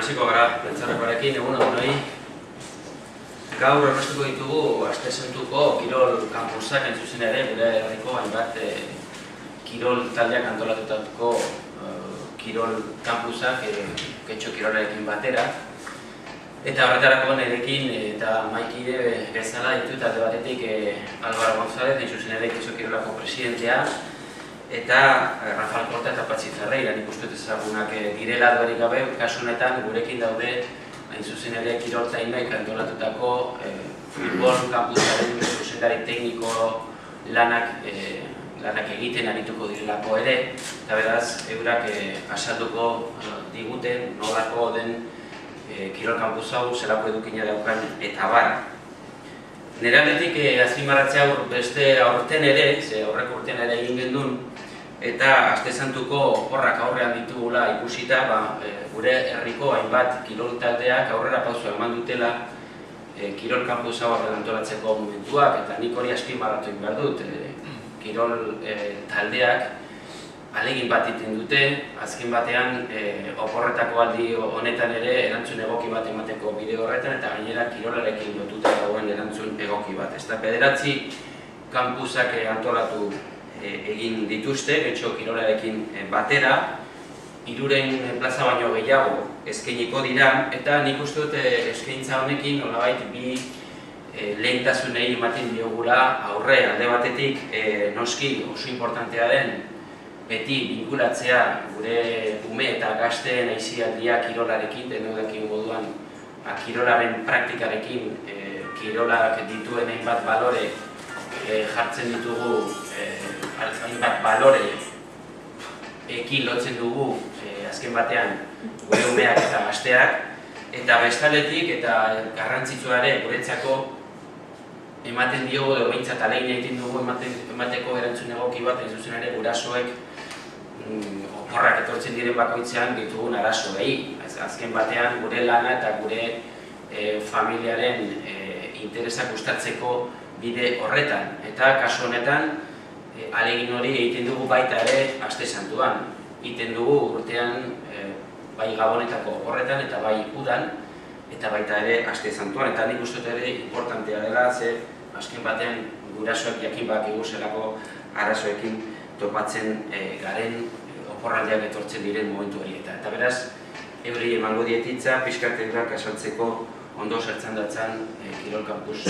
hasiko gara, pentsarrekoarekin, egun hori. Gaur errestuko ditugu, astezentuko Kirol Kampusak entzuzen ere, gure herriko hainbat Kirol taldeak antolatutako Kirol Kampusak Getxo Kirolarekin batera. Eta horretarako nirekin eta maikide bezala ditu talde batetik Álvaro González, entzuzen ere Getxo Kirolako presidentea, eta Rafael Korta eta Patxi Ferreira, nik uste ezagunak direla duerik gabe, kasu honetan gurekin daude hain zuzen ere Kirol Taimek antolatutako futbol kampusaren zuzendari tekniko lanak egiten arituko direlako ere, eta beraz, eurak azalduko diguten nolako den Kirol Kampus hau zelako edukina daukan eta bara. Nire aldetik azpimarratzea beste aurten ere, ze horrek urtean ere egin gendun, eta astezantuko oporrak aurrean ditugula ikusita, gure herriko hainbat kirol taldeak aurrera pausua eman dutela Kirol Kampus hau antolatzeko momentuak, eta nik hori azpimarratu egin behar dut. Kirol taldeak ahalegin bat egiten dute, azken batean oporretako aldi honetan ere erantzun egoki bat emateko bideo horretan, eta gainera kirolarekin lotuta dagoen erantzun egoki bat. Ez da, 9 kampusak antolatu egin dituzte, Getxo Kirolarekin batera, 3 plaza baino gehiago eskainiko dira, eta nik uste dut eskaintza honekin nolabait bi lehentasunei ematen diogula aurre. Alde batetik noski oso importantea den beti binkulatzea gure ume eta gazteen aisialdia kirolarekin, denodakien moduan kirolaren praktikarekin, kirolak dituen hainbat balore jartzen ditugu, hainbat balore ekin lotzen dugu azken batean gure umeak eta gazteak, eta bestaletik eta garrantzitsua ere guretzako ematen diogu edo behintzat ahalegin egiten dugu emateko erantzun egoki bat, hain zuzen ere gurasoek oporrak etortzen diren bakoitzean ditugun arazoei. Azken batean gure lana eta gure familiaren interesak gustatzeko bide horretan. Eta kasu honetan ahalegin hori egiten dugu baita ere astesantuan. Egiten dugu urtean bai Gabonetako horretan eta bai udan, eta baita ere astesantuan. Eta nik uste ere importantea dela, ze azken batean gurasoek jakin bakigu zelako arazoekin topatzen garen oporraldeak etortzen diren momentu horietan. Eta beraz, euri emango dietitza, pixkat eurak azaltzeko ondo zertzen datzan Kirol Kampus.